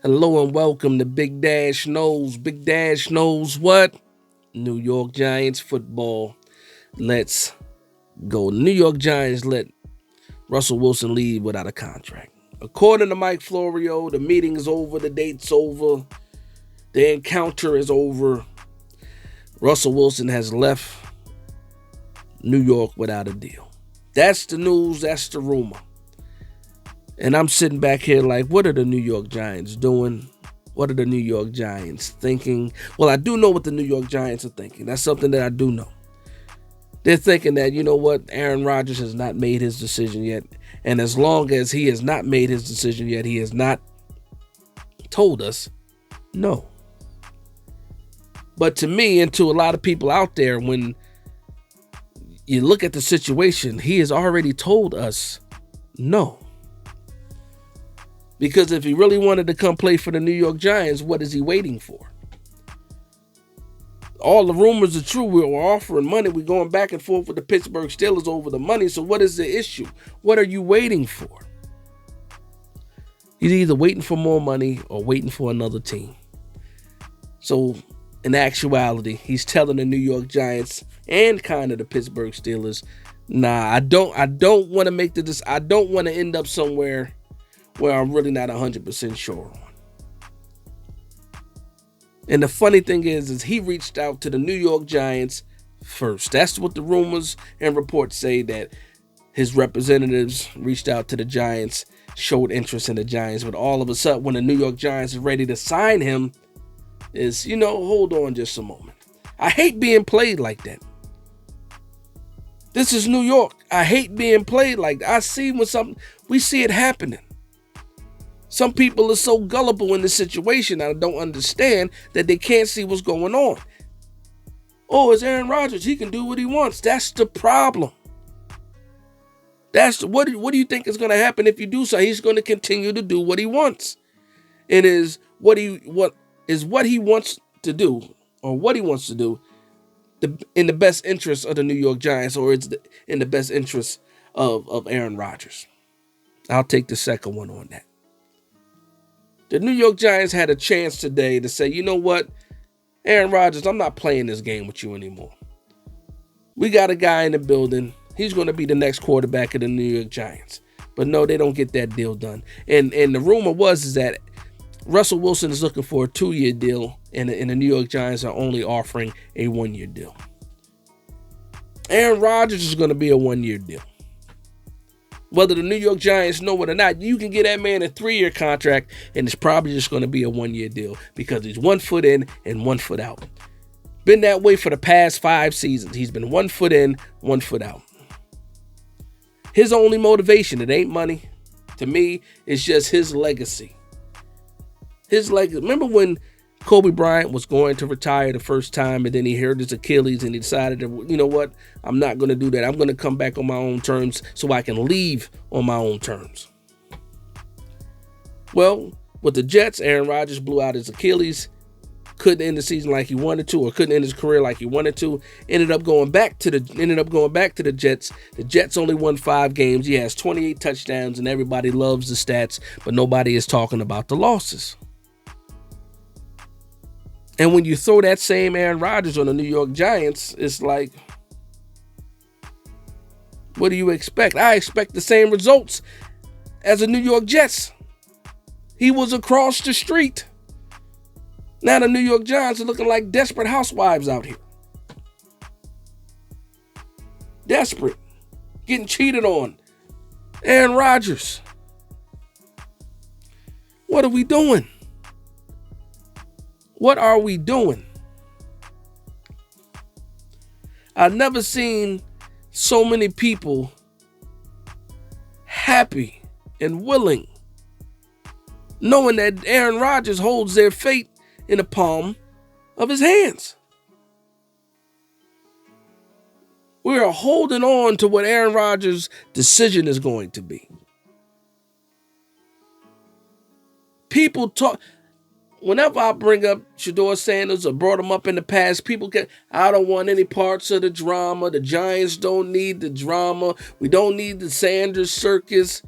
Hello and welcome to Big Dash Knows. Big Dash knows what? New York Giants football. Let's go. New York Giants let Russell Wilson leave without a contract. According to Mike Florio, the meeting is over, the date's over, the encounter is over. Russell Wilson has left New York without a deal. That's the news, that's the rumor. And I'm sitting back here like, what are the New York Giants doing? What are the New York Giants thinking? Well, I do know what the New York Giants are thinking. That's something that I do know. They're thinking that, you know what, Aaron Rodgers has not made his decision yet. And as long as he has not made his decision yet, he has not told us no. But to me and to a lot of people out there, when you look at the situation, he has already told us no. Because if he really wanted to come play for the New York Giants, what is he waiting for? All the rumors are true. We're offering money. We're going back and forth with the Pittsburgh Steelers over the money. So what is the issue? What are you waiting for? He's either waiting for more money or waiting for another team. So in actuality, he's telling the New York Giants and kind of the Pittsburgh Steelers, nah, I don't want to make this. I don't want to end up somewhere where I'm really not 100% sure on. And the funny thing is he reached out to the New York Giants first. That's what the rumors and reports say, that his representatives reached out to the Giants, showed interest in the Giants. But all of a sudden, when the New York Giants are ready to sign him, hold on just a moment. I hate being played like that. This is New York. I hate being played like that. We see it happening. Some people are so gullible in this situation, I don't understand, that they can't see what's going on. Oh, it's Aaron Rodgers. He can do what he wants. That's the problem. What do you think is going to happen if you do so? He's going to continue to do what he wants. It is what he wants to do, or what he wants to do, in the best interest of the New York Giants, or it's in the best interest of Aaron Rodgers. I'll take the second one on that. The New York Giants had a chance today to say, you know what, Aaron Rodgers, I'm not playing this game with you anymore. We got a guy in the building. He's going to be the next quarterback of the New York Giants. But no, they don't get that deal done. And the rumor is that Russell Wilson is looking for a 2-year deal, and the New York Giants are only offering a 1-year deal. Aaron Rodgers is going to be a 1-year deal. Whether the New York Giants know it or not, you can get that man a 3-year contract, and it's probably just going to be a 1-year deal because he's 1 foot in and 1 foot out. Been that way for the past 5 seasons. He's been 1 foot in, 1 foot out. His only motivation, it ain't money. To me, it's just his legacy. His legacy. Remember when Kobe Bryant was going to retire the first time, and then he hurt his Achilles, and he decided to, you know what, I'm not going to do that. I'm going to come back on my own terms so I can leave on my own terms. Well, with the Jets, Aaron Rodgers blew out his Achilles, couldn't end the season like he wanted to, or couldn't end his career like he wanted to. Ended up going back to the Jets. The Jets only won 5 games. He has 28 touchdowns, and everybody loves the stats, but nobody is talking about the losses. And when you throw that same Aaron Rodgers on the New York Giants, it's like, what do you expect? I expect the same results as the New York Jets. He was across the street. Now the New York Giants are looking like desperate housewives out here. Desperate. Getting cheated on. Aaron Rodgers. What are we doing? What are we doing? I've never seen so many people happy and willing, knowing that Aaron Rodgers holds their fate in the palm of his hands. We are holding on to what Aaron Rodgers' decision is going to be. People talk. Whenever I bring up Shedeur Sanders or brought him up in the past, I don't want any parts of the drama. The Giants don't need the drama. We don't need the Sanders circus.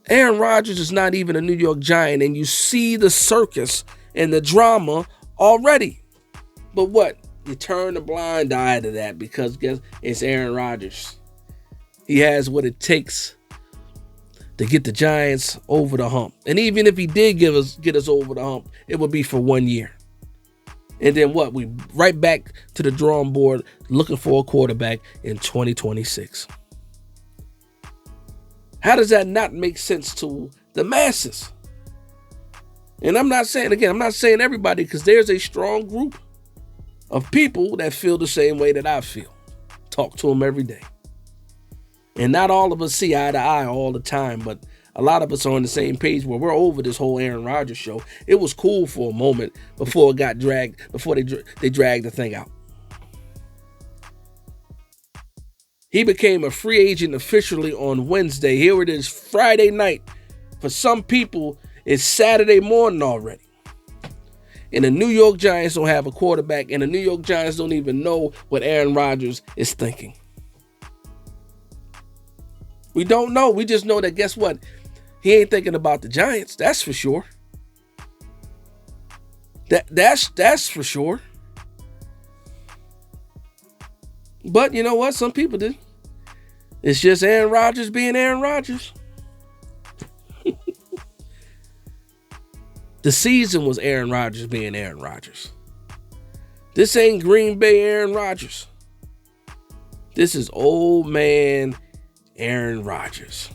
Aaron Rodgers is not even a New York Giant, and you see the circus and the drama already. But what? You turn a blind eye to that because guess it's Aaron Rodgers. He has what it takes to get the Giants over the hump. And even if he did get us over the hump, it would be for 1 year. And then what? We right back to the drawing board looking for a quarterback in 2026. How does that not make sense to the masses? And I'm not saying everybody, because there's a strong group of people that feel the same way that I feel. Talk to them every day. And not all of us see eye to eye all the time, but a lot of us are on the same page where we're over this whole Aaron Rodgers show. It was cool for a moment before it got dragged, before they dragged the thing out. He became a free agent officially on Wednesday. Here it is, Friday night. For some people, it's Saturday morning already. And the New York Giants don't have a quarterback, and the New York Giants don't even know what Aaron Rodgers is thinking. We don't know. We just know that, guess what? He ain't thinking about the Giants. That's for sure. That's for sure. But you know what? Some people do. It's just Aaron Rodgers being Aaron Rodgers. The season was Aaron Rodgers being Aaron Rodgers. This ain't Green Bay Aaron Rodgers. This is old man Aaron Rodgers.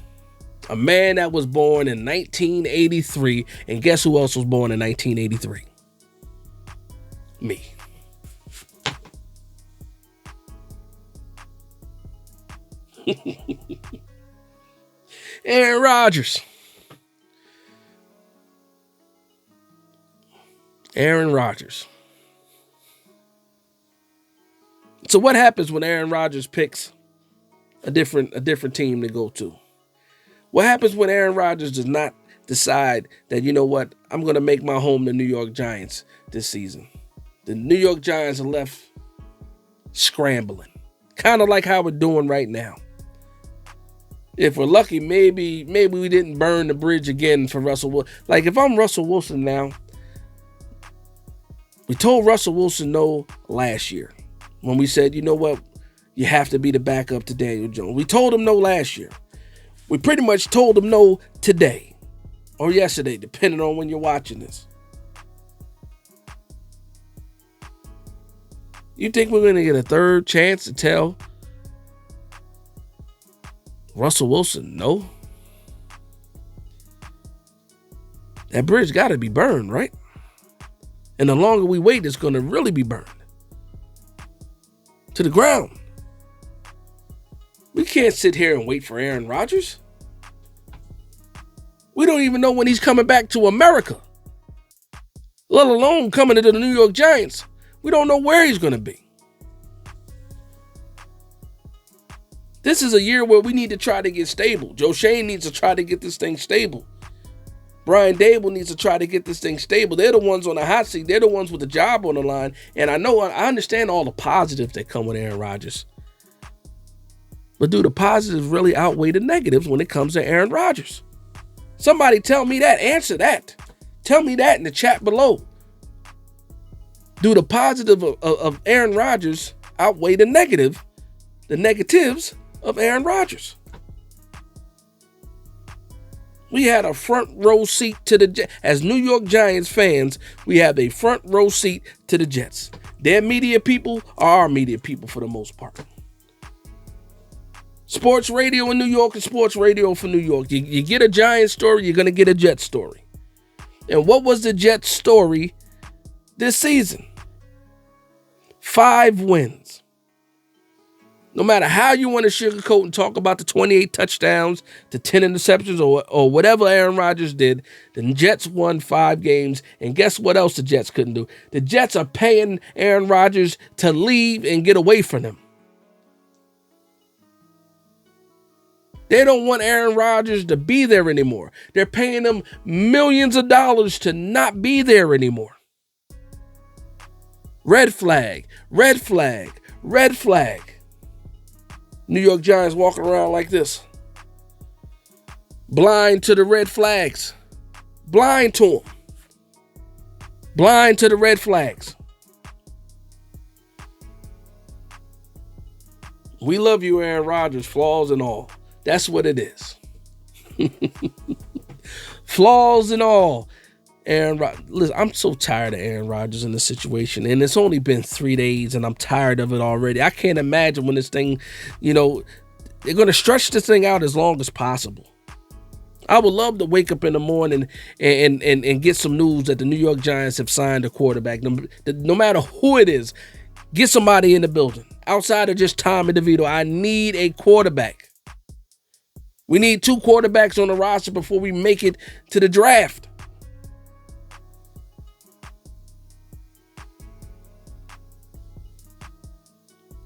A man that was born in 1983. And guess who else was born in 1983? Me. Aaron Rodgers. Aaron Rodgers. So what happens when Aaron Rodgers picks a different team to go to? What happens when Aaron Rodgers does not decide that, you know what, I'm going to make my home the New York Giants this season? The New York Giants are left scrambling, kind of like how we're doing right now. If we're lucky, maybe we didn't burn the bridge again for Russell Wilson. Like if I'm Russell Wilson now, we told Russell Wilson no last year when we said, you know what, you have to be the backup to Daniel Jones. We told him no last year. We pretty much told him no today or yesterday, depending on when you're watching this. You think we're going to get a third chance to tell Russell Wilson no? That bridge got to be burned, right? And the longer we wait, it's going to really be burned to the ground. We can't sit here and wait for Aaron Rodgers. We don't even know when he's coming back to America, let alone coming to the New York Giants. We don't know where he's going to be. This is a year where we need to try to get stable. Joe Schoen needs to try to get this thing stable. Brian Daboll needs to try to get this thing stable. They're the ones on the hot seat. They're the ones with the job on the line. And I understand all the positives that come with Aaron Rodgers. But do the positives really outweigh the negatives when it comes to Aaron Rodgers? Somebody tell me that. Answer that. Tell me that in the chat below. Do the positive of Aaron Rodgers outweigh the negatives of Aaron Rodgers? We had a front row seat to the Jets. As New York Giants fans, we have a front row seat to the Jets. Their media people are our media people for the most part. Sports radio in New York is sports radio for New York. You get a Giants story, you're going to get a Jets story. And what was the Jets story this season? 5 wins. No matter how you want to sugarcoat and talk about the 28 touchdowns, the 10 interceptions, or whatever Aaron Rodgers did, the Jets won 5 games. And guess what else the Jets couldn't do? The Jets are paying Aaron Rodgers to leave and get away from them. They don't want Aaron Rodgers to be there anymore. They're paying him millions of dollars to not be there anymore. Red flag, red flag, red flag. New York Giants walking around like this. Blind to the red flags. Blind to them. Blind to the red flags. We love you, Aaron Rodgers, flaws and all. That's what it is. Flaws and all. Listen, I'm so tired of Aaron Rodgers in this situation, and it's only been 3 days, and I'm tired of it already. I can't imagine when this thing, they're going to stretch this thing out as long as possible. I would love to wake up in the morning and get some news that the New York Giants have signed a quarterback. No matter who it is, get somebody in the building. Outside of just Tommy DeVito, I need a quarterback. We need 2 quarterbacks on the roster before we make it to the draft.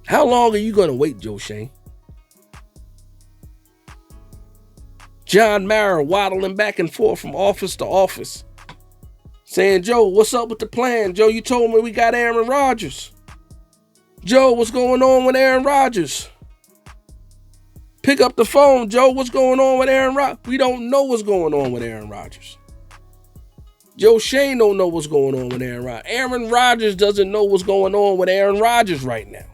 How long are you going to wait, Joe Schoen? John Mara waddling back and forth from office to office, saying, Joe, what's up with the plan? Joe, you told me we got Aaron Rodgers. Joe, what's going on with Aaron Rodgers? Pick up the phone, Joe. What's going on with Aaron Rodgers? We don't know what's going on with Aaron Rodgers. Joe Schoen don't know what's going on with Aaron Rodgers. Aaron Rodgers doesn't know what's going on with Aaron Rodgers right now.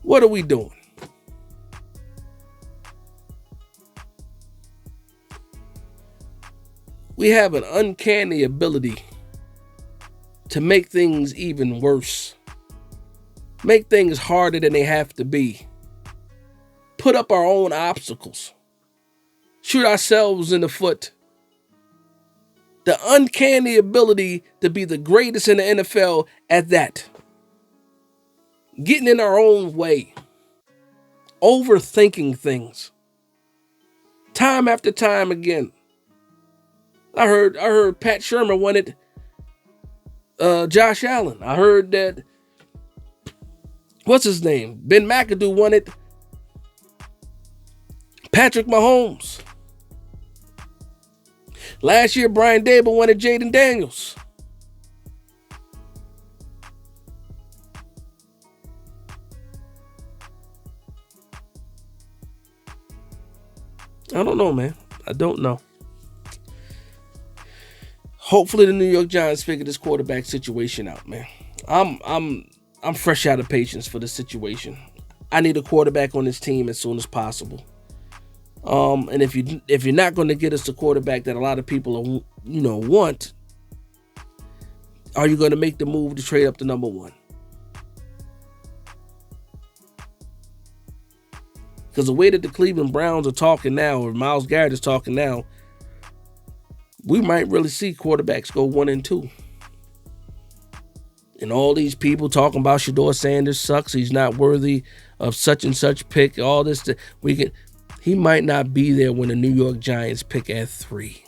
What are we doing? We have an uncanny ability to make things even worse. Make things harder than they have to be. Put up our own obstacles. Shoot ourselves in the foot. The uncanny ability to be the greatest in the NFL at that. Getting in our own way. Overthinking things. Time after time again. I heard Pat Shermer wanted Josh Allen. I heard that, what's his name? Ben McAdoo wanted Patrick Mahomes. Last year, Brian Dable wanted Jaden Daniels. I don't know, man. I don't know. Hopefully the New York Giants figure this quarterback situation out, man. I'm fresh out of patience for this situation. I need a quarterback on this team as soon as possible. And if you're not going to get us the quarterback that a lot of people want, are you going to make the move to trade up to number 1? Because the way that the Cleveland Browns are talking now, or Myles Garrett is talking now, we might really see quarterbacks go 1 and 2. And all these people talking about Shedeur Sanders sucks. He's not worthy of such and such pick. All this, he might not be there when the New York Giants pick at 3.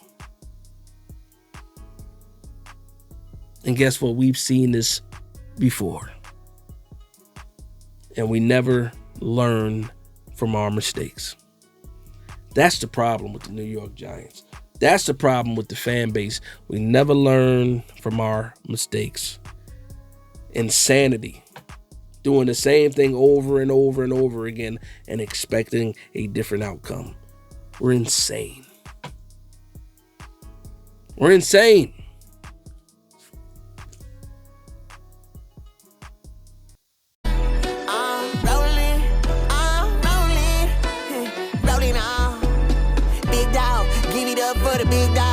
And guess what? We've seen this before. And we never learn from our mistakes. That's the problem with the New York Giants. That's the problem with the fan base. We never learn from our mistakes. Insanity. Doing the same thing over and over and over again and expecting a different outcome. We're insane. We're insane. Rolling on. Big dog, give it up for the big dog.